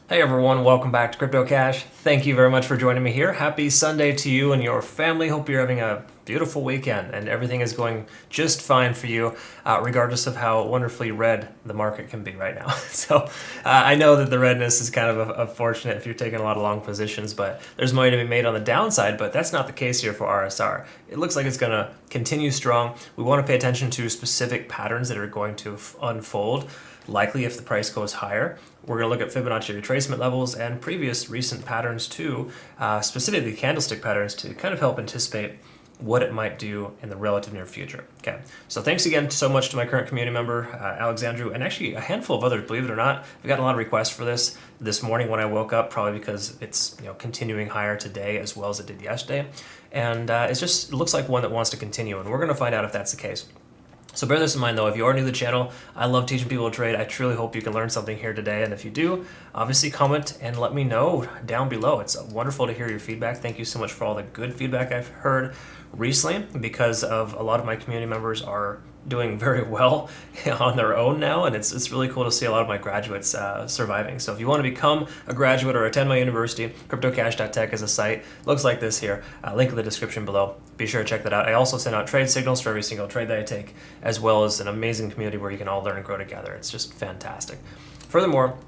Hey everyone, welcome back to Crypto Cash. Thank you very much for joining me here. Happy Sunday to you and your family. Hope you're having a beautiful weekend and everything is going just fine for you, regardless of how wonderfully red the market can be right now. So I know that the redness is kind of unfortunate if you're taking a lot of long positions, but there's money to be made on the downside, but that's not the case here for RSR. It looks like it's going to continue strong. We want to pay attention to specific patterns that are going to unfold, likely if the price goes higher. We're going to look at Fibonacci retracement levels and previous recent patterns too, specifically candlestick patterns, to kind of help anticipate what it might do in the relative near future. Okay, so thanks again so much to my current community member, Alexandru, and actually a handful of others, believe it or not. We got a lot of requests for this morning when I woke up, probably because it's continuing higher today as well as it did yesterday. And it looks like one that wants to continue, and we're going to find out if that's the case. So bear this in mind though, if you are new to the channel, I love teaching people to trade. I truly hope you can learn something here today. And if you do, obviously comment and let me know down below. It's wonderful to hear your feedback. Thank you so much for all the good feedback I've heard recently, because of a lot of my community members are doing very well on their own now, and it's really cool to see a lot of my graduates surviving. So if you want to become a graduate or attend my university, cryptocash.tech is a site. Looks like this here. Link in the description below. Be sure to check that out. I also send out trade signals for every single trade that I take, as well as an amazing community where you can all learn and grow together. It's just fantastic. Furthermore,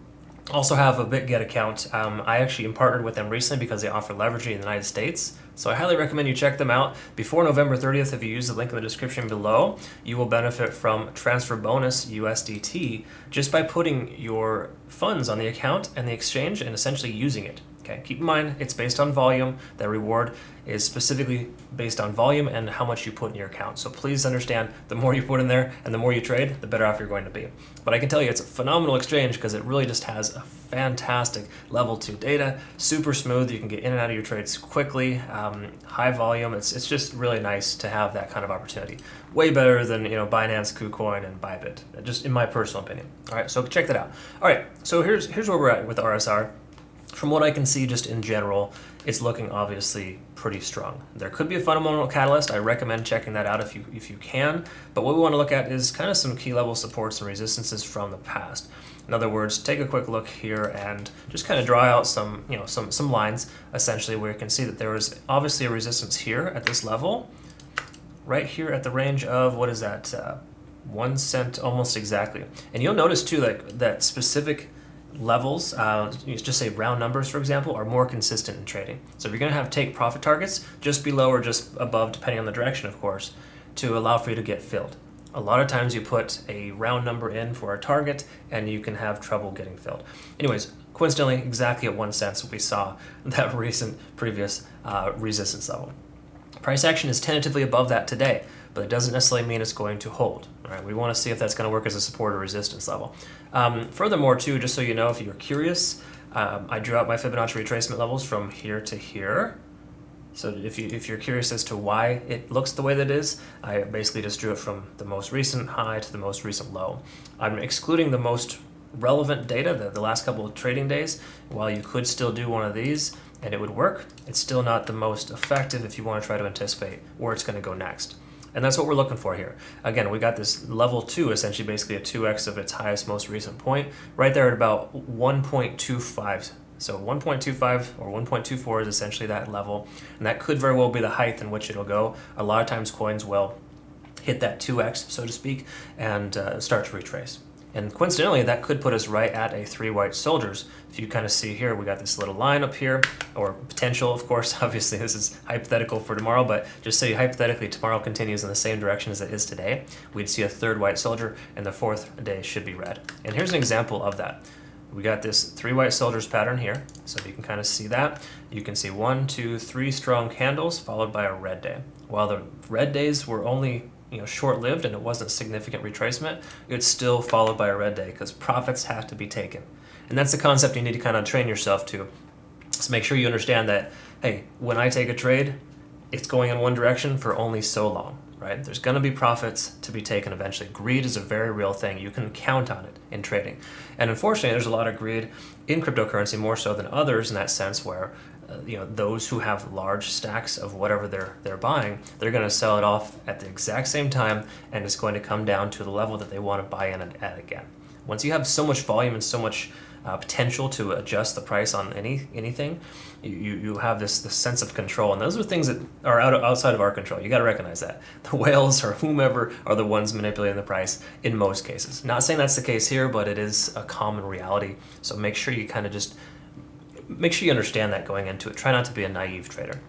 also have a BitGet account. I actually am partnered with them recently because they offer leveraging in the United States. So I highly recommend you check them out. Before November 30th, if you use the link in the description below, you will benefit from Transfer Bonus USDT just by putting your funds on the account and the exchange and essentially using it. Okay, keep in mind it's based on volume. That reward is specifically based on volume and how much you put in your account. So please understand, the more you put in there and the more you trade, the better off you're going to be. But I can tell you it's a phenomenal exchange because it really just has a fantastic level 2 data, super smooth. You can get in and out of your trades quickly, high volume. It's just really nice to have that kind of opportunity. Way better than Binance, KuCoin, and ByBit, just in my personal opinion. All right, so check that out. All right, so here's where we're at with RSR. From what I can see just in general, it's looking obviously pretty strong. There could be a fundamental catalyst. I recommend checking that out if you can. But what we want to look at is kind of some key level supports and resistances from the past. In other words, take a quick look here and just kind of draw out some lines essentially where you can see that there is obviously a resistance here at this level, right here at the range of, what is that, 1 cent almost exactly. And you'll notice too that specific levels, just say round numbers for example, are more consistent in trading. So if you're going to have take profit targets, just below or just above, depending on the direction of course, to allow for you to get filled. A lot of times you put a round number in for a target and you can have trouble getting filled. Anyways, coincidentally, exactly at 1 cent we saw that recent previous resistance level. Price action is tentatively above that today, but it doesn't necessarily mean it's going to hold. All right, we want to see if that's going to work as a support or resistance level. Furthermore, too, just so you know, if you're curious, I drew out my Fibonacci retracement levels from here to here. So if you're curious as to why it looks the way that it is, I basically just drew it from the most recent high to the most recent low. I'm excluding the most relevant data, the last couple of trading days. While you could still do one of these and it would work, it's still not the most effective if you want to try to anticipate where it's going to go next. And that's what we're looking for here. Again, we got this level 2, essentially basically a 2x of its highest most recent point, right there at about 1.25. So 1.25 or 1.24 is essentially that level, and that could very well be the height in which it'll go. A lot of times coins will hit that 2x, so to speak, and start to retrace. And coincidentally, that could put us right at a 3 white soldiers. If you kind of see here, we got this little line up here, or potential, of course. Obviously, this is hypothetical for tomorrow, but just say hypothetically tomorrow continues in the same direction as it is today, we'd see a 3rd white soldier, and the 4th day should be red. And here's an example of that. We got this 3 white soldiers pattern here, so you can kind of see that. You can see 1, 2, 3 strong candles followed by a red day. While the red days were only short-lived and it wasn't significant retracement, it's still followed by a red day because profits have to be taken. And that's the concept you need to kind of train yourself to. So make sure you understand that, hey, when I take a trade, it's going in one direction for only so long, right? There's going to be profits to be taken eventually. Greed is a very real thing. You can count on it in trading. And unfortunately, there's a lot of greed in cryptocurrency, more so than others in that sense, where those who have large stacks of whatever they're buying, they're going to sell it off at the exact same time, and it's going to come down to the level that they want to buy in at again. Once you have so much volume and so much potential to adjust the price on anything, you have this sense of control, and those are things that are outside of our control. You got to recognize that the whales or whomever are the ones manipulating the price in most cases. Not saying that's the case here, but it is a common reality. So make sure you kind of just make sure you understand that going into it. Try not to be a naive trader.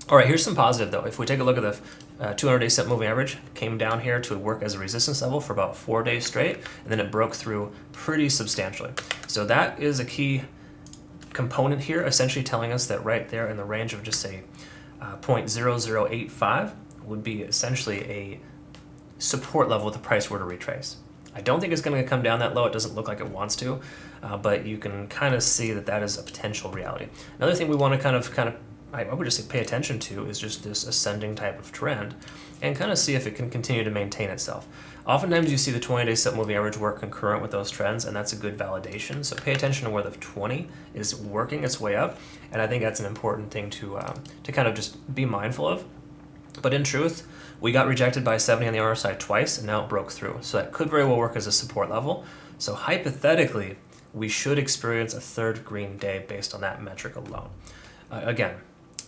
All right, here's some positive though. If we take a look at the 200-day set moving average, came down here to work as a resistance level for about 4 days straight, and then it broke through pretty substantially. So that is a key component here, essentially telling us that right there in the range of just say 0.0085 would be essentially a support level if the price were to retrace. I don't think it's going to come down that low. It doesn't look like it wants to, but you can kind of see that that is a potential reality. Another thing we want to kind of I would just say pay attention to is just this ascending type of trend and kind of see if it can continue to maintain itself. Oftentimes you see the 20-day set moving average work concurrent with those trends, and that's a good validation. So pay attention to where the 20 is working its way up, and I think that's an important thing to kind of just be mindful of. But in truth, we got rejected by 70 on the RSI twice, and now it broke through. So that could very well work as a support level. So hypothetically, we should experience a third green day based on that metric alone. Again,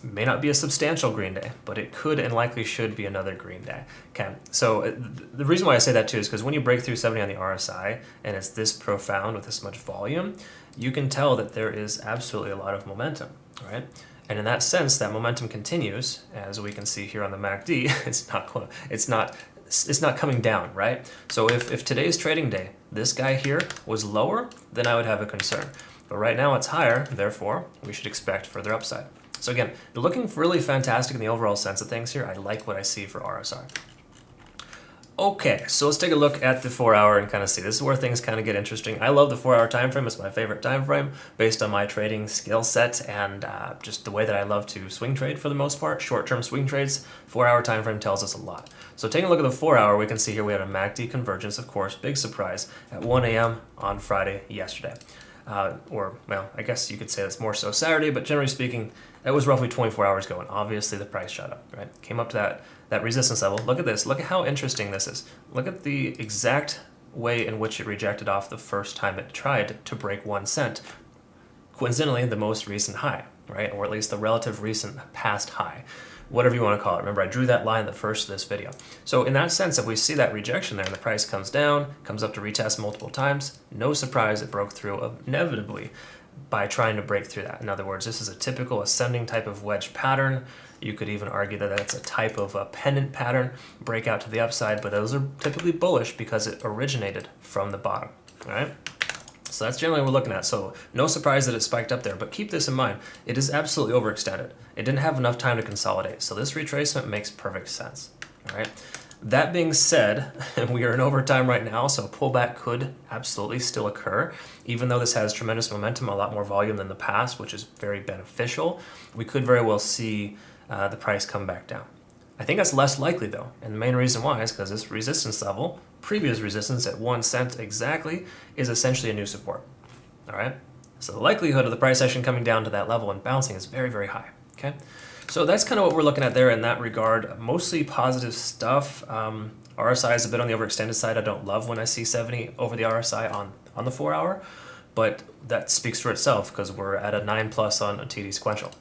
may not be a substantial green day, but it could and likely should be another green day. Okay, so the reason why I say that too is because when you break through 70 on the RSI and it's this profound with this much volume, you can tell that there is absolutely a lot of momentum, right? And in that sense, that momentum continues, as we can see here on the MACD. It's not coming down, right? So if today's trading day, this guy here was lower, then I would have a concern. But right now it's higher, therefore we should expect further upside. So again, looking really fantastic in the overall sense of things here. I like what I see for RSI. Okay, so let's take a look at the 4 hour and kind of see. This is where things kind of get interesting. I love the 4 hour time frame. It's my favorite time frame based on my trading skill set and just the way that I love to swing trade for the most part. Short-term swing trades, 4 hour time frame tells us a lot. So taking a look at the 4 hour, we can see here we had a MACD convergence, of course, big surprise, at 1 a.m. on Friday yesterday. Well, I guess you could say that's more so Saturday, but generally speaking, that was roughly 24 hours ago, and obviously the price shot up, right? Came up to that resistance level. Look at this. Look at how interesting this is. Look at the exact way in which it rejected off the first time it tried to break 1 cent. Coincidentally, the most recent high, right? Or at least the relative recent past high. Whatever you want to call it. Remember, I drew that line at the first of this video. So in that sense, if we see that rejection there and the price comes down, comes up to retest multiple times, no surprise it broke through inevitably by trying to break through that. In other words, this is a typical ascending type of wedge pattern. You could even argue that that's a type of a pennant pattern, breakout to the upside, but those are typically bullish because it originated from the bottom, all right? So that's generally what we're looking at. So no surprise that it spiked up there, but keep this in mind. It is absolutely overextended. It didn't have enough time to consolidate. So this retracement makes perfect sense, all right? That being said, we are in overtime right now, so a pullback could absolutely still occur. Even though this has tremendous momentum, a lot more volume than the past, which is very beneficial, we could very well see the price come back down. I think that's less likely though, and the main reason why is because this resistance level, previous resistance at 1 cent exactly, is essentially a new support, all right? So the likelihood of the price action coming down to that level and bouncing is very, very high, okay? So that's kind of what we're looking at there in that regard. Mostly positive stuff. RSI is a bit on the overextended side. I don't love when I see 70 over the RSI on the 4 hour, but that speaks for itself because we're at a 9+ on a TD sequential.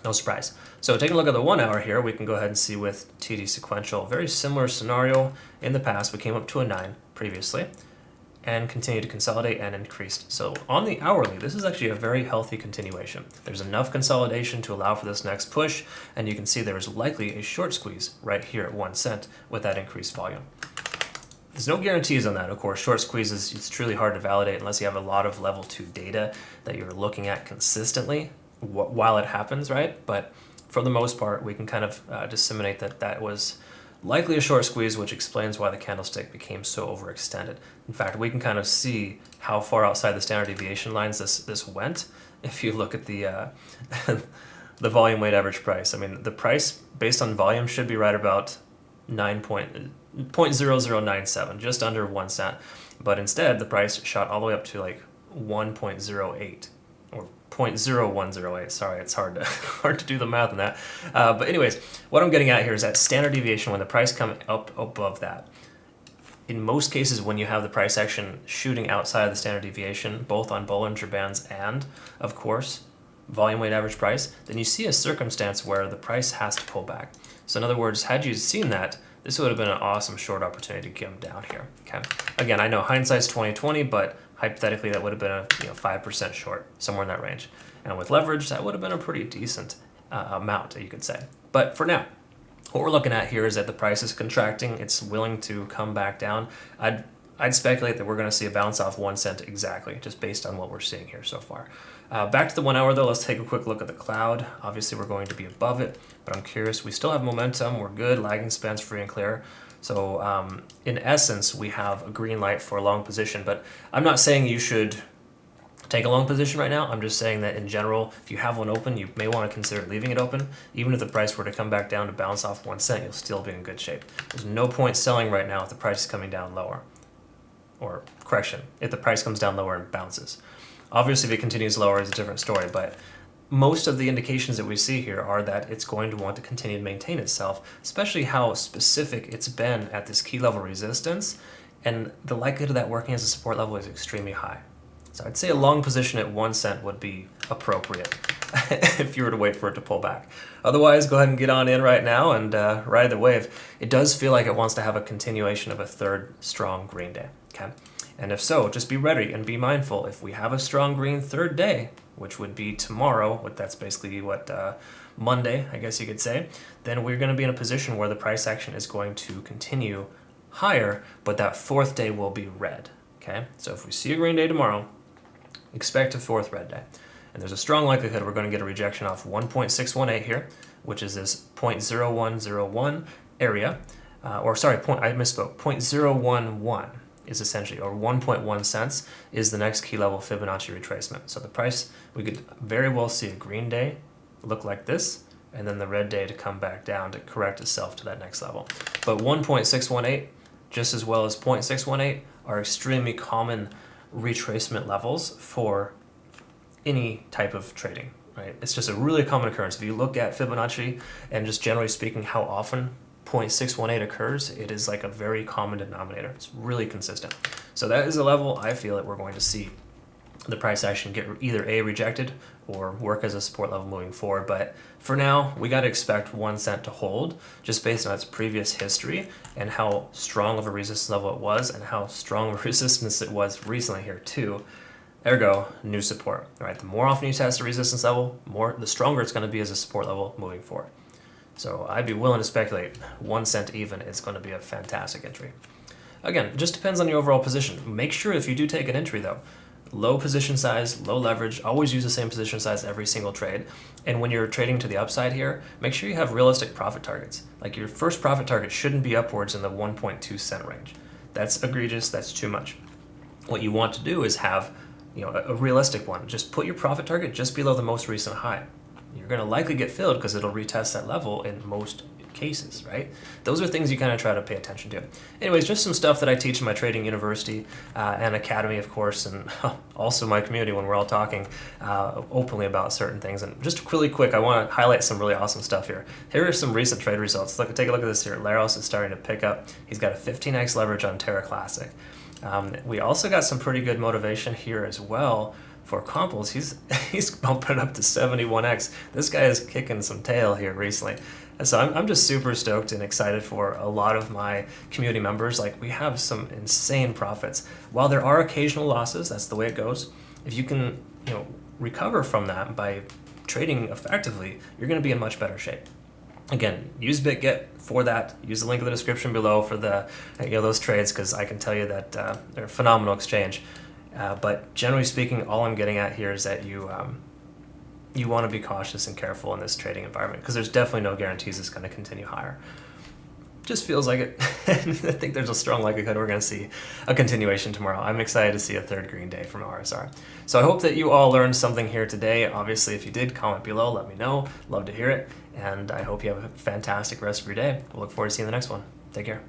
No surprise. So taking a look at the 1 hour here, we can go ahead and see with TD sequential, very similar scenario in the past. We came up to a 9 previously and continued to consolidate and increased. So on the hourly, this is actually a very healthy continuation. There's enough consolidation to allow for this next push, and you can see there is likely a short squeeze right here at 1 cent with that increased volume. There's no guarantees on that, of course. Short squeezes, it's truly hard to validate unless you have a lot of level 2 data that you're looking at consistently while it happens, right? But for the most part, we can kind of disseminate that that was likely a short squeeze, which explains why the candlestick became so overextended. In fact, we can kind of see how far outside the standard deviation lines this went if you look at the the volume weighted average price. I mean, the price based on volume should be right about 0.0097, just under 1 cent. But instead, the price shot all the way up to like 1.08 or 0.0108. Sorry, it's hard to do the math on that. But anyways, what I'm getting at here is that standard deviation, when the price comes up above that, in most cases, when you have the price action shooting outside of the standard deviation, both on Bollinger Bands and, of course, volume weighted average price, then you see a circumstance where the price has to pull back. So in other words, had you seen that, this would have been an awesome short opportunity to come down here. Okay. Again, I know hindsight's 20/20, but hypothetically that would have been a 5% short, somewhere in that range. And with leverage, that would have been a pretty decent amount, you could say. But for now, what we're looking at here is that the price is contracting. It's willing to come back down. I'd speculate that we're going to see a bounce off 1 cent exactly, just based on what we're seeing here so far. Back to the 1 hour though, let's take a quick look at the cloud. Obviously we're going to be above it, but I'm curious, we still have momentum, we're good, lagging spans free and clear. So in essence, we have a green light for a long position, but I'm not saying you should take a long position right now. I'm just saying that in general, if you have one open, you may want to consider leaving it open. Even if the price were to come back down to bounce off 1 cent, you'll still be in good shape. There's no point selling right now if the price is coming down lower. Or correction, if the price comes down lower and bounces. Obviously, if it continues lower, it's a different story, but most of the indications that we see here are that it's going to want to continue to maintain itself, especially how specific it's been at this key level resistance, and the likelihood of that working as a support level is extremely high. So I'd say a long position at 1 cent would be appropriate if you were to wait for it to pull back. Otherwise, go ahead and get on in right now and ride the wave. It does feel like it wants to have a continuation of a third strong green day. Okay, and if so, just be ready and be mindful. If we have a strong green third day, which would be tomorrow, that's basically Monday, I guess you could say, then we're going to be in a position where the price action is going to continue higher, but that fourth day will be red. Okay, so if we see a green day tomorrow, expect a fourth red day. And there's a strong likelihood we're going to get a rejection off 1.618 here, which is this 0.0101 area, I misspoke, 0.011 is essentially, or 1.1 cents is the next key level Fibonacci retracement. So the price, we could very well see a green day look like this, and then the red day to come back down to correct itself to that next level. But 1.618, just as well as 0.618, are extremely common retracement levels for any type of trading, right? It's just a really common occurrence. If you look at Fibonacci and just generally speaking how often 0.618 occurs, it is like a very common denominator. It's really consistent. So that is a level I feel that we're going to see the price action get either A, rejected, or work as a support level moving forward. But for now, we got to expect 1 cent to hold just based on its previous history and how strong of a resistance level it was and how strong of a resistance it was recently here too. Ergo, new support. All right, the more often you test a resistance level, the stronger it's going to be as a support level moving forward. So I'd be willing to speculate 1 cent even is going to be a fantastic entry. Again, it just depends on your overall position. Make sure if you do take an entry though, low position size, low leverage, always use the same position size every single trade. And when you're trading to the upside here, make sure you have realistic profit targets. Like your first profit target shouldn't be upwards in the 1.2 cent range. That's egregious, that's too much. What you want to do is have a realistic one. Just put your profit target just below the most recent high. You're going to likely get filled because it'll retest that level in most cases, right? Those are things you kind of try to pay attention to. Anyways, just some stuff that I teach in my trading university and academy, of course, and also my community when we're all talking openly about certain things. And just really quick, I want to highlight some really awesome stuff here. Here are some recent trade results. Take a look at this here. Laros is starting to pick up. He's got a 15x leverage on Terra Classic. We also got some pretty good motivation here as well for Comples. He's bumping up to 71x. This guy is kicking some tail here recently. And so I'm just super stoked and excited for a lot of my community members. Like, we have some insane profits. While there are occasional losses, that's the way it goes. If you can, recover from that by trading effectively, you're going to be in much better shape. Again, use BitGet for that. Use the link in the description below for the those trades, because I can tell you that they're a phenomenal exchange. But generally speaking, all I'm getting at here is that you want to be cautious and careful in this trading environment, because there's definitely no guarantees it's going to continue higher. Just feels like it. I think there's a strong likelihood we're going to see a continuation tomorrow. I'm excited to see a third green day from RSR. So I hope that you all learned something here today. Obviously, if you did, comment below, let me know. Love to hear it. And I hope you have a fantastic rest of your day. We'll look forward to seeing the next one. Take care.